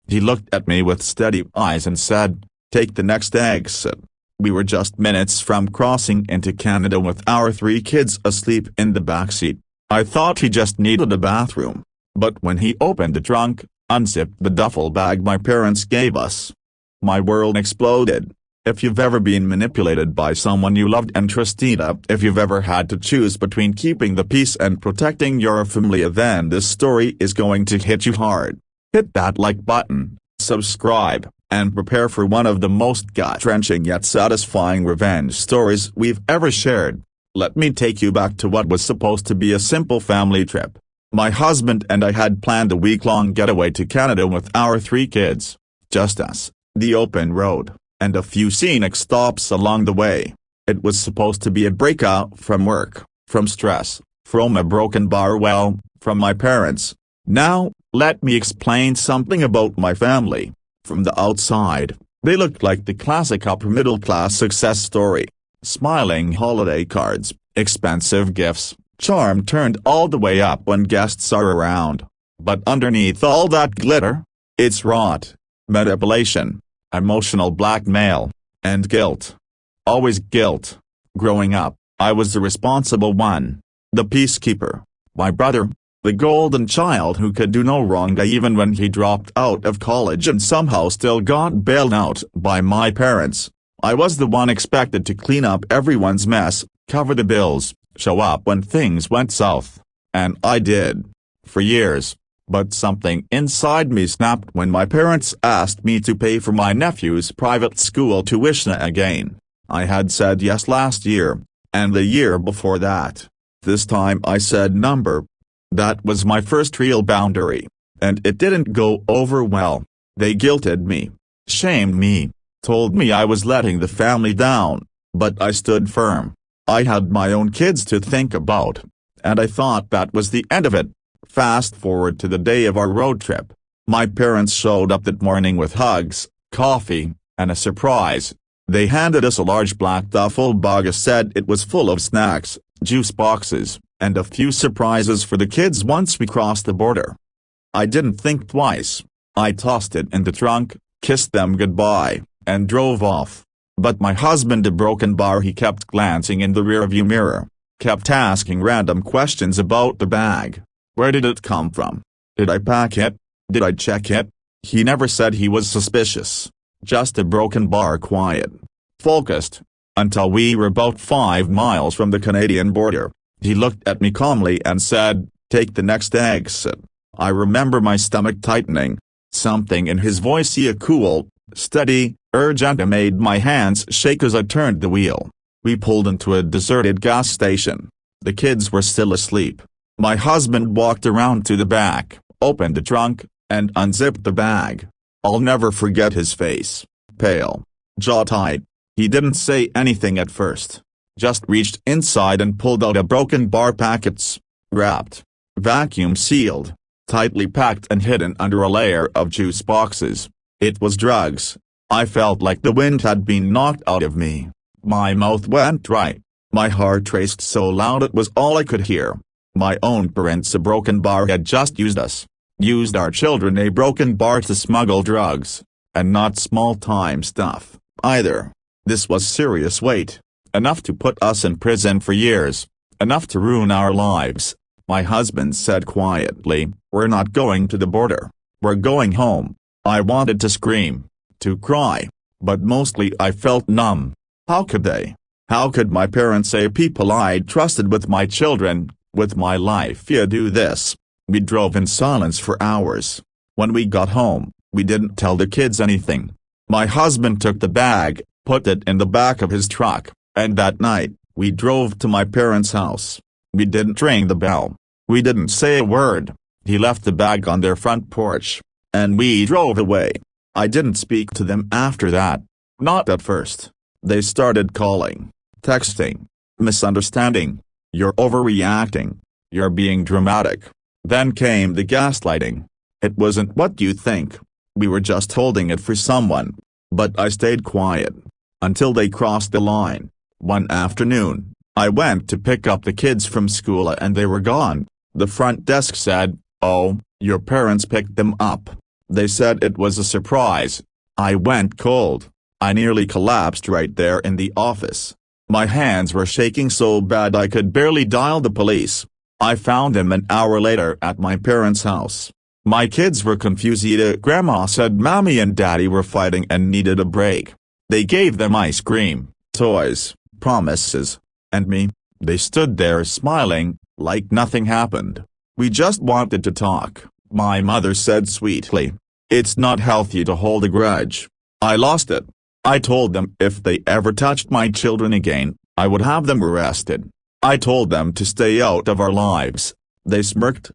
He looked at me with steady eyes and said, "Take the next exit." We were just minutes from crossing into Canada with our 3 kids asleep in the backseat. I thought he just needed a bathroom. But when he opened the trunk, unzipped the duffel bag my parents gave us, my world exploded. If you've ever been manipulated by someone you loved and trusted, if you've ever had to choose between keeping the peace and protecting your family, then this story is going to hit you hard. Hit that like button, subscribe, and prepare for one of the most gut-wrenching yet satisfying revenge stories we've ever shared. Let me take you back to what was supposed to be a simple family trip. My husband and I had planned a week-long getaway to Canada with our 3 kids. Just us, the open road, and a few scenic stops along the way. It was supposed to be a breakout from work, from stress, from a broken bar, well, from my parents. Now, let me explain something about my family. From the outside, they looked like the classic upper-middle-class success story. Smiling holiday cards, expensive gifts, charm turned all the way up when guests are around. But underneath all that glitter, it's rot, manipulation, emotional blackmail, and guilt. Always guilt. Growing up, I was the responsible one, the peacekeeper, my brother, the golden child who could do no wrong even when he dropped out of college and somehow still got bailed out by my parents. I was the one expected to clean up everyone's mess, cover the bills, show up when things went south. And I did. For years. But something inside me snapped when my parents asked me to pay for my nephew's private school tuition again. I had said yes last year, and the year before that. This time I said number. That was my first real boundary, and it didn't go over well. They guilted me, shamed me, told me I was letting the family down, but I stood firm. I had my own kids to think about, and I thought that was the end of it. Fast forward to the day of our road trip. My parents showed up that morning with hugs, coffee, and a surprise. They handed us a large black duffel bag, said it was full of snacks, juice boxes, and a few surprises for the kids once we crossed the border. I didn't think twice. I tossed it in the trunk, kissed them goodbye, and drove off. But my husband, a broken bar, he kept glancing in the rearview mirror, kept asking random questions about the bag. Where did it come from? Did I pack it? Did I check it? He never said he was suspicious. Just a broken bar, quiet, focused. Until we were about 5 miles from the Canadian border. He looked at me calmly and said, "Take the next exit." I remember my stomach tightening. Something in his voice, a cool, steady, urgent, made my hands shake as I turned the wheel. We pulled into a deserted gas station. The kids were still asleep. My husband walked around to the back, opened the trunk, and unzipped the bag. I'll never forget his face. Pale. Jaw tight. He didn't say anything at first. Just reached inside and pulled out a broken bar, packets, wrapped, vacuum sealed, tightly packed and hidden under a layer of juice boxes. It was drugs. I felt like the wind had been knocked out of me. My mouth went dry. My heart raced so loud it was all I could hear. My own parents, a broken bar, had just used us. Used our children, a broken bar, to smuggle drugs. And not small-time stuff, either. This was serious weight. Enough to put us in prison for years. Enough to ruin our lives. My husband said quietly, "We're not going to the border. We're going home." I wanted to scream, to cry, but mostly I felt numb. How could they? How could my parents, a people I trusted with my children, with my life, do this? We drove in silence for hours. When we got home, we didn't tell the kids anything. My husband took the bag, put it in the back of his truck, and that night, we drove to my parents' house. We didn't ring the bell. We didn't say a word. He left the bag on their front porch, and we drove away. I didn't speak to them after that. Not at first. They started calling, texting, misunderstanding. "You're overreacting. You're being dramatic." Then came the gaslighting. "It wasn't what you think. We were just holding it for someone." But I stayed quiet. Until they crossed the line. One afternoon, I went to pick up the kids from school and they were gone. The front desk said, "Oh, your parents picked them up." They said it was a surprise. I went cold. I nearly collapsed right there in the office. My hands were shaking so bad I could barely dial the police. I found them an hour later at my parents' house. My kids were confused. Grandma said Mommy and Daddy were fighting and needed a break. They gave them ice cream, toys, promises, and me. They stood there smiling, like nothing happened. We just wanted to talk, my mother said sweetly. It's not healthy to hold a grudge. I lost it. I told them if they ever touched my children again, I would have them arrested. I told them to stay out of our lives. They smirked.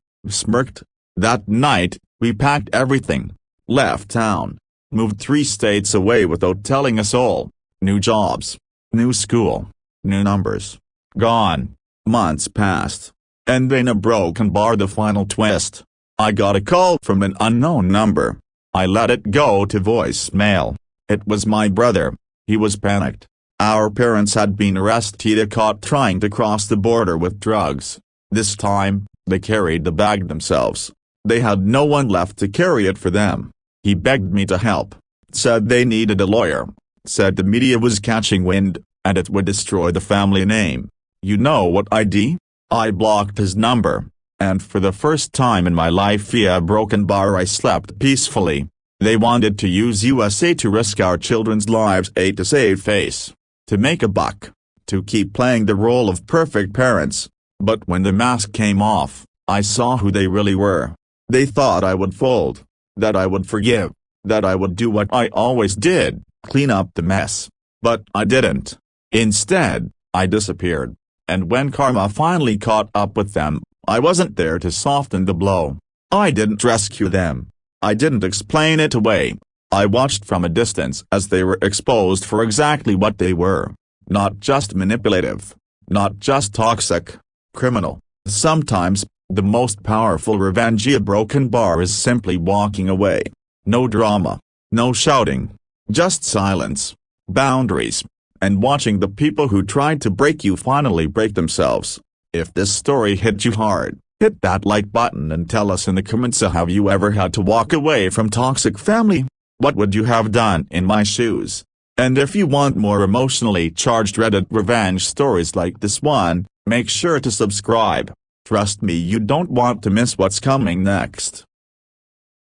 That night, we packed everything, left town, moved 3 states away without telling us all. New jobs, new school, new numbers. Gone. Months passed. And then a broken bar, the final twist. I got a call from an unknown number. I let it go to voicemail. It was my brother. He was panicked. Our parents had been arrested, caught trying to cross the border with drugs. This time, they carried the bag themselves. They had no one left to carry it for them. He begged me to help. Said they needed a lawyer. Said the media was catching wind, and it would destroy the family name. You know what I did? I blocked his number. And for the first time in my life via a broken bar I slept peacefully. They wanted to use USA to risk our children's lives, to save face, to make a buck, to keep playing the role of perfect parents. But when the mask came off, I saw who they really were. They thought I would fold, that I would forgive, that I would do what I always did, clean up the mess. But I didn't. Instead, I disappeared. And when karma finally caught up with them, I wasn't there to soften the blow. I didn't rescue them. I didn't explain it away. I watched from a distance as they were exposed for exactly what they were. Not just manipulative. Not just toxic. Criminal. Sometimes, the most powerful revenge a broken bar is simply walking away. No drama. No shouting. Just silence. Boundaries. And watching the people who tried to break you finally break themselves. If this story hit you hard, hit that like button and tell us in the comments, have you ever had to walk away from toxic family? What would you have done in my shoes? And if you want more emotionally charged Reddit revenge stories like this one, make sure to subscribe. Trust me, you don't want to miss what's coming next.